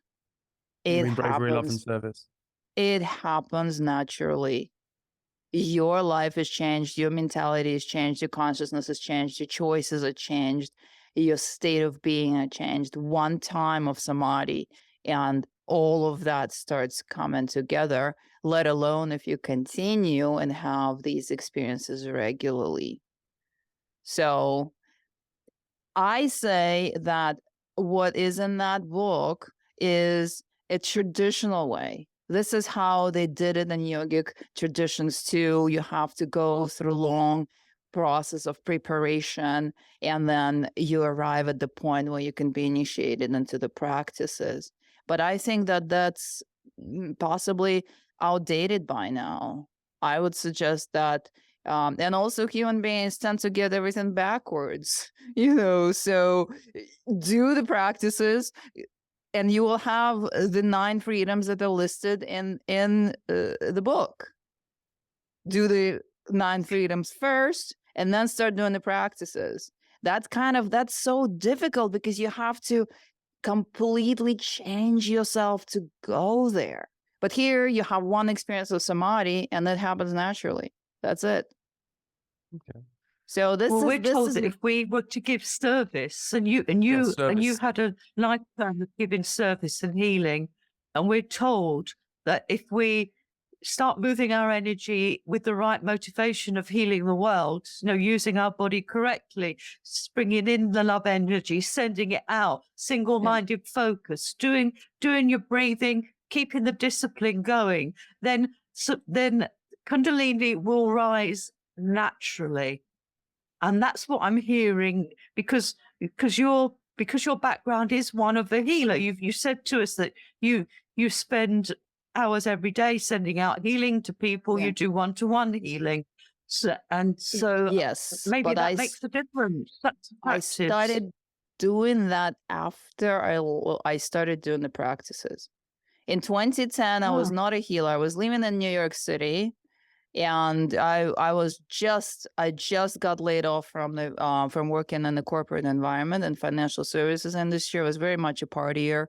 It bravery, love, and happens. service. It happens naturally. Your life has changed, your mentality has changed, your consciousness has changed, your choices are changed, your state of being has changed. One time of Samadhi, and all of that starts coming together, let alone if you continue and have these experiences regularly. So I say that what is in that book is a traditional way. This is how they did it in yogic traditions too. You have to go through long process of preparation, and then you arrive at the point where you can be initiated into the practices. But I think that that's possibly outdated by now. I would suggest that, and also human beings tend to get everything backwards, so do the practices, and you will have the 9 freedoms that are listed in the book. Do the 9 freedoms first, and then start doing the practices. That's so difficult because you have to completely change yourself to go there. But here you have one experience of Samadhi, and that happens naturally. That's it. Okay. So we're told that if we were to give service, and you had a lifetime of giving service and healing, and we're told that if we start moving our energy with the right motivation of healing the world, using our body correctly, bringing in the love energy, sending it out, single-minded focus, doing your breathing, keeping the discipline going, then Kundalini will rise naturally. And that's what I'm hearing, because your background is one of a healer. You said to us that you spend hours every day sending out healing to people. Yeah. You do one-to-one healing. So yes, maybe that makes a difference. I started doing that after I started doing the practices. In 2010, I was not a healer. I was living in New York City. And I just got laid off from working in the corporate environment and financial services industry. I was very much a partier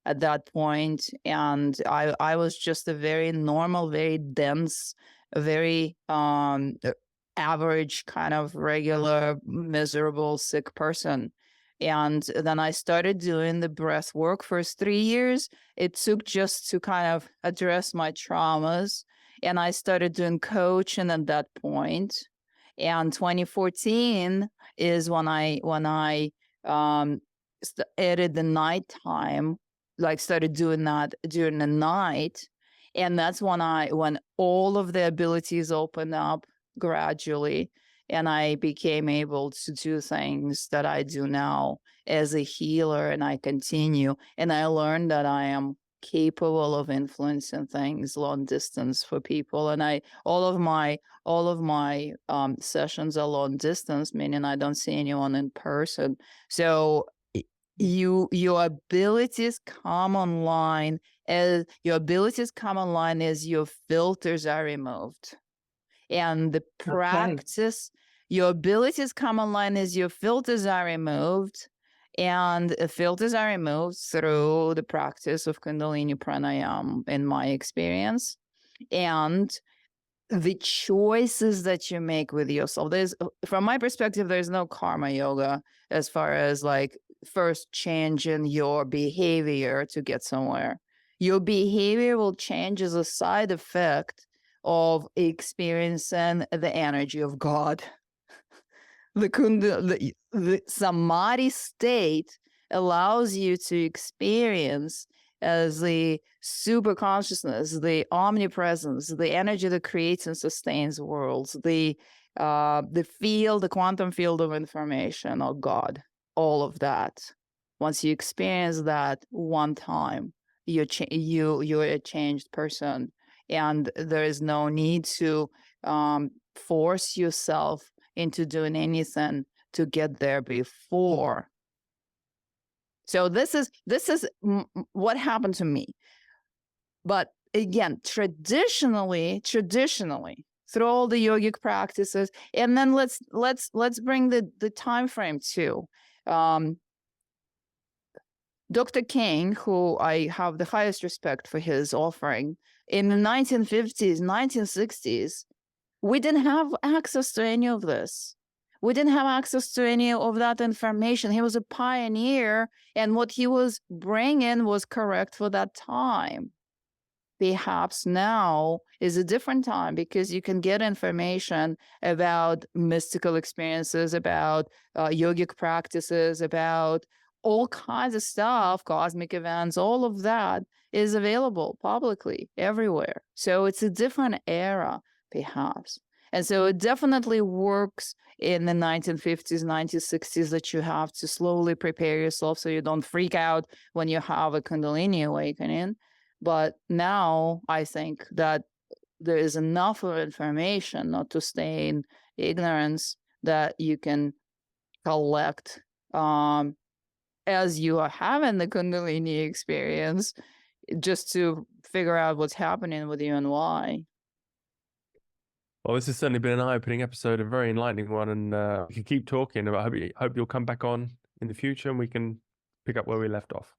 at that point, and I was just a very normal, very dense, very average kind of regular, miserable, sick person. And then I started doing the breath work. First 3 years, it took just to kind of address my traumas. And I started doing coaching at that point. And 2014 is when I added the nighttime, like started doing that during the night. And that's when all of the abilities opened up gradually, and I became able to do things that I do now as a healer, and I continue. And I learned that I am capable of influencing things long distance for people, and all of my sessions are long distance, meaning I don't see anyone in person. So your abilities come online as your filters are removed, and the practice. Your abilities come online as your filters are removed. And filters are removed through the practice of Kundalini Pranayama, in my experience. And the choices that you make with yourself. From my perspective, there's no karma yoga as far as like first changing your behavior to get somewhere. Your behavior will change as a side effect of experiencing the energy of God. The Samadhi state allows you to experience as the super consciousness, the omnipresence, the energy that creates and sustains worlds, the field, the quantum field of information, or God, all of that. Once you experience that one time, you're a changed person, and there is no need to force yourself into doing anything to get there before. So this is what happened to me. But again, traditionally, through all the yogic practices, and then let's bring the time frame too. Dr. King, who I have the highest respect for his offering, in the 1950s, 1960s, we didn't have access to any of this. We didn't have access to any of that information. He was a pioneer, and what he was bringing was correct for that time. Perhaps now is a different time because you can get information about mystical experiences, about yogic practices, about all kinds of stuff, cosmic events, all of that is available publicly everywhere. So it's a different era, perhaps. And so it definitely works in the 1950s, 1960s that you have to slowly prepare yourself so you don't freak out when you have a Kundalini awakening. But now I think that there is enough of information not to stay in ignorance that you can collect as you are having the Kundalini experience, just to figure out what's happening with you and why. Well, this has certainly been an eye-opening episode, a very enlightening one, and we can keep talking. I hope you'll come back on in the future and we can pick up where we left off.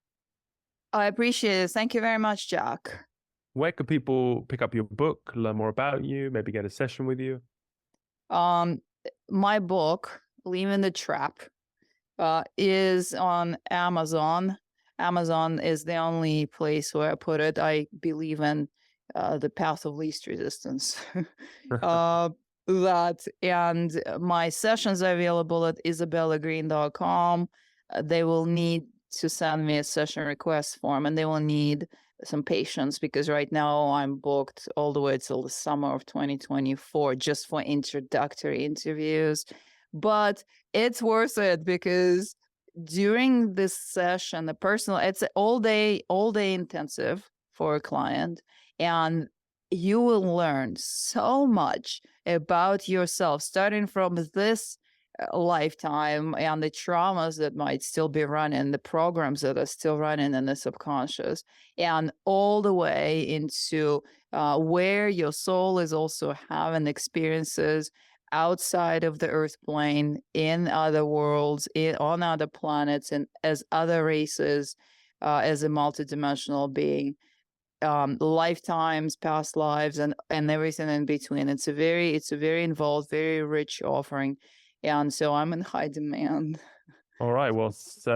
I appreciate it. Thank you very much, Jack. Where could people pick up your book, learn more about you, maybe get a session with you? My book, Leaving the Trap, is on Amazon. Amazon is the only place where I put it. I believe in the path of least resistance. That, and my sessions are available at IsabellaGreene.com. They will need to send me a session request form, and they will need some patience because right now I'm booked all the way till the summer of 2024 just for introductory interviews. But it's worth it because during this session, it's an all day intensive for a client, and you will learn so much about yourself, starting from this lifetime and the traumas that might still be running, the programs that are still running in the subconscious, and all the way into where your soul is also having experiences outside of the earth plane, in other worlds, on other planets, and as other races, as a multidimensional being, lifetimes, past lives, and everything in between. It's a very involved, very rich offering, and so I'm in high demand. All right, well, it's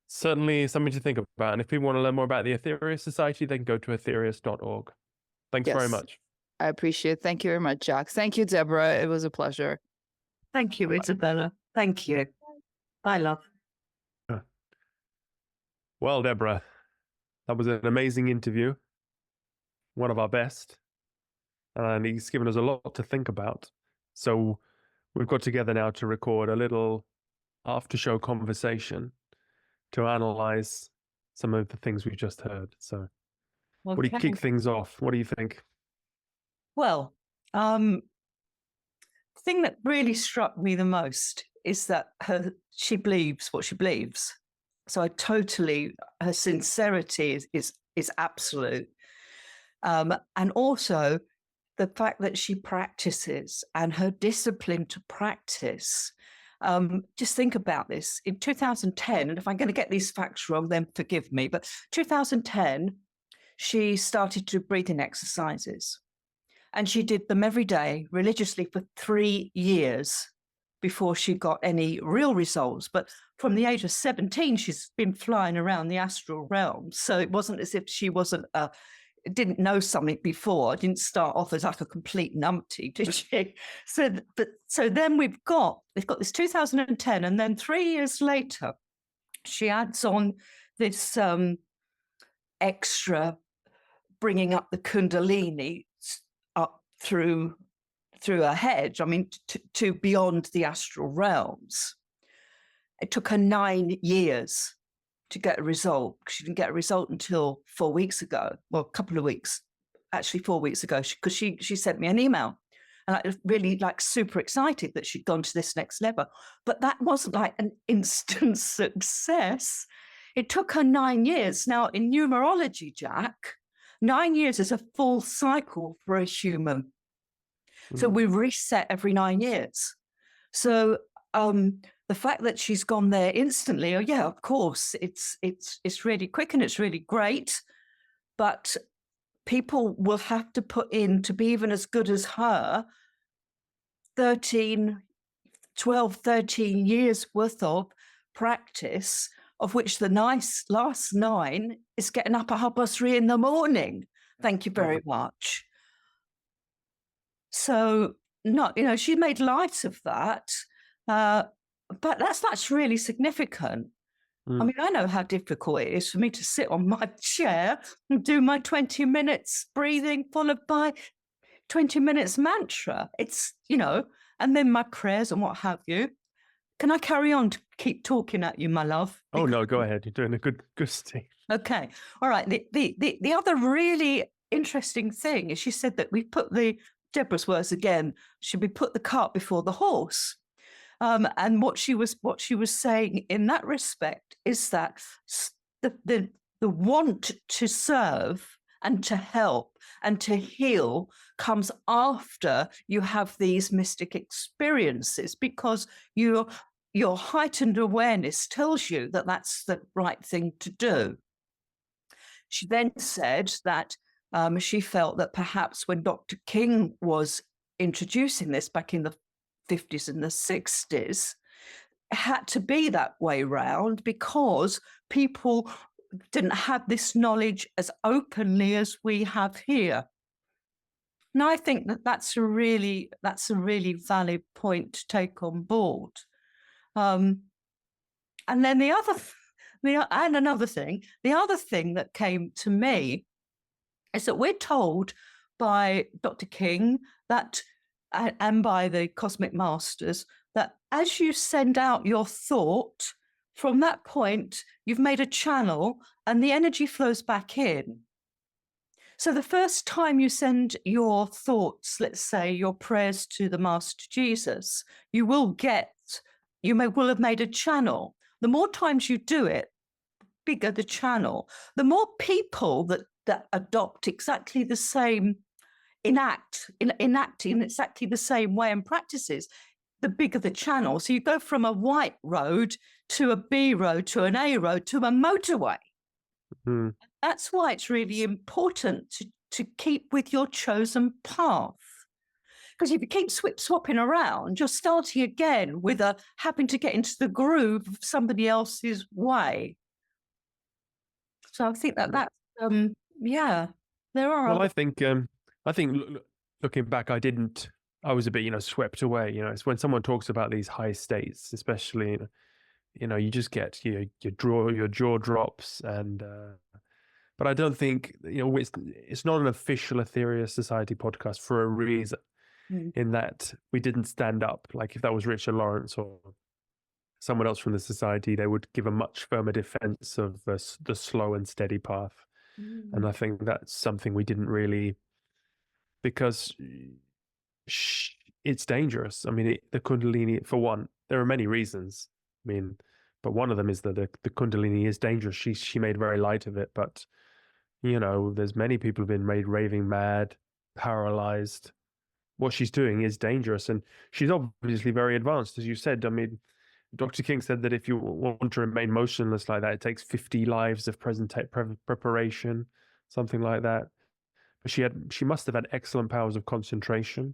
certainly something to think about. And if people want to learn more about the Aetherius Society, they can go to aetherius.org. Thanks very much. I appreciate it. Thank you very much, Jack. Thank you, Debra. It was a pleasure. Thank you, Isabella. Thank you. Bye, love. Well, Debra, that was an amazing interview. One of our best. And he's given us a lot to think about. So we've got together now to record a little after-show conversation to analyze some of the things we've just heard. So what do you kick things off? What do you think? Well, the thing that really struck me the most is that she believes what she believes. So her sincerity is absolute. And also the fact that she practices and her discipline to practice. Just think about this. In 2010, and if I'm going to get these facts wrong, then forgive me, but 2010, she started to breathing exercises. And she did them every day religiously for 3 years before she got any real results. But from the age of 17, she's been flying around the astral realm. So it wasn't as if she didn't know something before. Didn't start off as like a complete numpty, did she? So then we've got this 2010, and then 3 years later, she adds on this extra bringing up the Kundalini up through her head, I mean, to beyond the astral realms. It took her 9 years to get a result. She didn't get a result until 4 weeks ago. Well, a couple of weeks, actually 4 weeks ago, because she sent me an email. And I was really like super excited that she'd gone to this next level. But that wasn't like an instant success. It took her 9 years. Now, in numerology, Jack, 9 years is a full cycle for a human. So we reset every 9 years. So the fact that she's gone there instantly, oh yeah, of course, it's really quick and it's really great. But people will have to put in, to be even as good as her, 13 years worth of practice, of which the last 9 is getting up at 3:30 in the morning. Thank you very much. So, she made light of that, but that's really significant. I mean, I know how difficult it is for me to sit on my chair and do my 20 minutes breathing followed by 20 minutes mantra. It's, and then my prayers and what have you. Can I carry on to keep talking at you, my love? Oh, no, go ahead. You're doing a good Steve. Okay. All right. The other really interesting thing is she said that we put Debra's words again, should we put the cart before the horse? And what she was saying in that respect is that the want to serve and to help and to heal comes after you have these mystic experiences, because your heightened awareness tells you that that's the right thing to do. She then said that she felt that perhaps when Dr. King was introducing this back in the 50s and the 60s, it had to be that way round because people didn't have this knowledge as openly as we have here. Now, I think that that's a really valid point to take on board. And then the other thing that came to me is that we're told by Dr. King that, and by the Cosmic Masters, that as you send out your thought, from that point, you've made a channel and the energy flows back in. So the first time you send your thoughts, let's say your prayers to the Master Jesus, you will have made a channel. The more times you do it, bigger the channel. The more people that adopt exactly the same, enacting exactly the same way and practices, the bigger the channel. So you go from a white road to a B road to an A road to a motorway. Mm-hmm. That's why it's really important to keep with your chosen path. Because if you keep swapping around, you're starting again with having to get into the groove of somebody else's way. So I think that's there are. Well, I think looking back, I was a bit, swept away. It's when someone talks about these high states, especially, you just get your jaw drops, and but I don't think it's not an official Ethereal Society podcast for a reason. In that we didn't stand up. Like if that was Richard Lawrence or someone else from the society, they would give a much firmer defense of the slow and steady path. And I think that's something we didn't really, because it's dangerous. I mean, the Kundalini, for one, there are many reasons. I mean, but one of them is that the Kundalini is dangerous. She made very light of it, but there's many people who've been made raving mad, paralyzed. What she's doing is dangerous, and she's obviously very advanced, as you said. I mean, Dr. King said that if you want to remain motionless like that, it takes 50 lives of preparation, something like that. But she must have had excellent powers of concentration,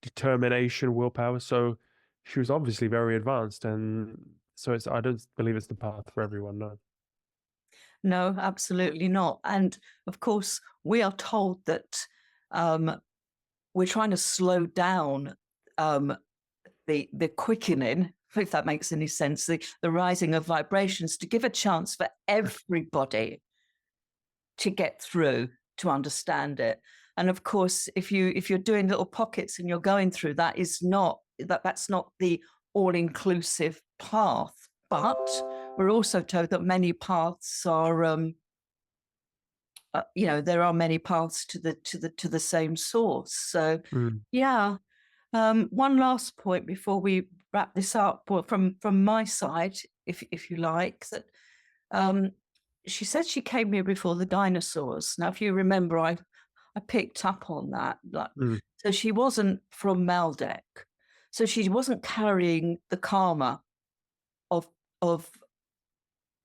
determination, willpower. So she was obviously very advanced, and so I don't believe it's the path for everyone. No. No, absolutely not. And of course, we are told that we're trying to slow down the quickening if that makes any sense, the rising of vibrations, to give a chance for everybody to get through, to understand it. And of course, if you're doing little pockets and you're going through, that's not the all-inclusive path. But we're also told that many paths are there are many paths to the same source. So one last point before we wrap this up, or from my side, if you like, that she said she came here before the dinosaurs. Now, if you remember, I picked up on that. So she wasn't from Maldek, so she wasn't carrying the karma of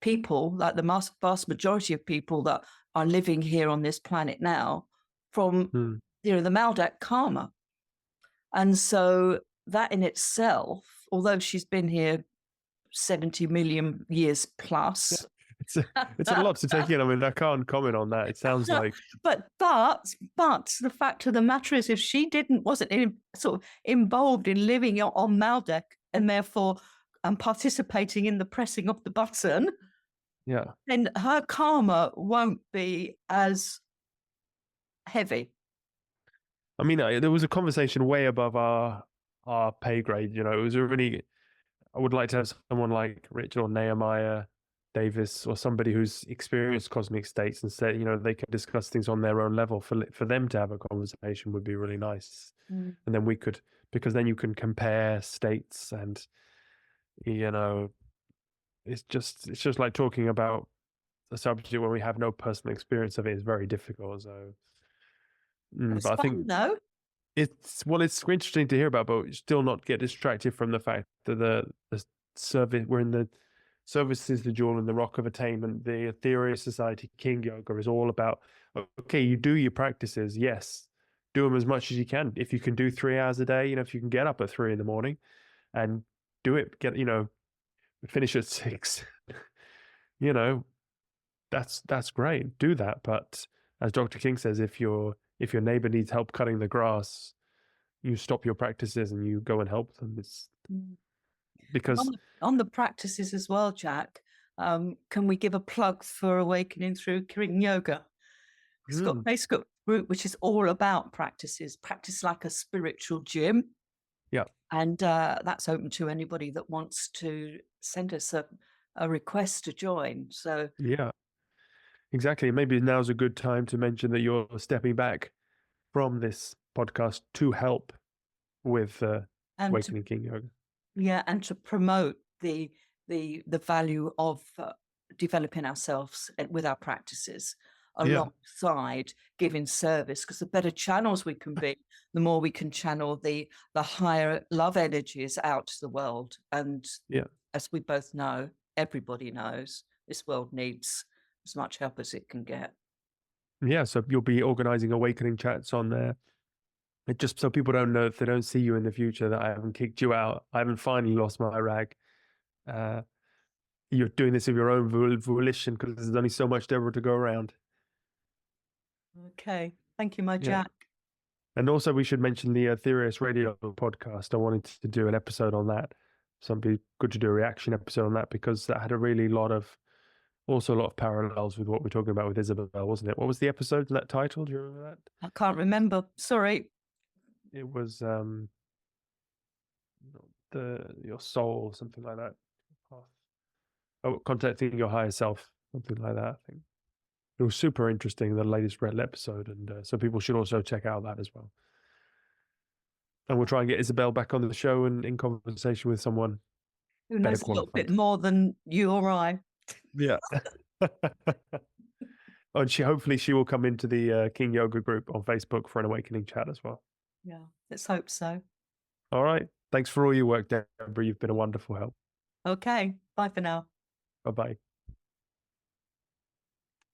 people, like the vast majority of people that are living here on this planet now, from the Maldek karma. And so that in itself, although she's been here 70 million years plus, it's a lot to take in. I mean, I can't comment on that. It sounds like, but the fact of the matter is, if she wasn't sort of involved in living on Maldek and therefore participating in the pressing of the button, then her karma won't be as heavy. I mean, there was a conversation way above our pay grade. You know, it was really, I would like to have someone like Richard or Nehemiah Davis, or somebody who's experienced cosmic states, and said, you know, they can discuss things on their own level. For them to have a conversation would be really nice. And then we could, because then you can compare states, and you know, it's just like talking about a subject when we have no personal experience of it is very difficult. So It's but I fun, think though. it's interesting to hear about, but still not get distracted from the fact that the service, we're in the services, the jewel and the rock of attainment. The Ethereal Society King Yoga is all about, okay, you do your practices, yes, do them as much as you can. If you can do 3 hours a day, you know, if you can get up at 3 a.m. and do it, finish at 6, you know, that's great, do that. But as Dr. King says, if your neighbor needs help cutting the grass, you stop your practices and you go and help them. It's because on the practices as well, Jack, can we give a plug for Awakening Through King Yoga? We've got a Facebook group which is all about practice like a spiritual gym. Yeah. And that's open to anybody that wants to send us a request to join. So yeah, exactly. Maybe now's a good time to mention that you're stepping back from this podcast to help with Awakening King Yoga. Yeah, and to promote the value of developing ourselves with our practices alongside giving service, because the better channels we can be, the more we can channel the higher love energies out to the world. And as we both know, everybody knows, this world needs as much help as it can get. Yeah, so you'll be organizing awakening chats on there. Just so people don't know, if they don't see you in the future, that I haven't kicked you out. I haven't finally lost my rag. You're doing this of your own volition, because there's only so much Debra to go around. Okay. Thank you, my Jack. And also we should mention the Ethereus Radio podcast. I wanted to do an episode on that. So it'd be good to do a reaction episode on that, because that had a lot of parallels with what we're talking about with Isabel, wasn't it? What was the episode, that title? Do you remember that? I can't remember. Sorry. It was your soul, something like that. Oh, contacting your higher self, something like that, I think. It was super interesting, the latest Red episode, and so people should also check out that as well. And we'll try and get Isabel back on the show and in conversation with someone who knows a little bit more than you or I. Yeah. And hopefully she will come into the King Yoga group on Facebook for an awakening chat as well. Yeah, let's hope so. All right. Thanks for all your work, Debra. You've been a wonderful help. Okay. Bye for now. Bye-bye.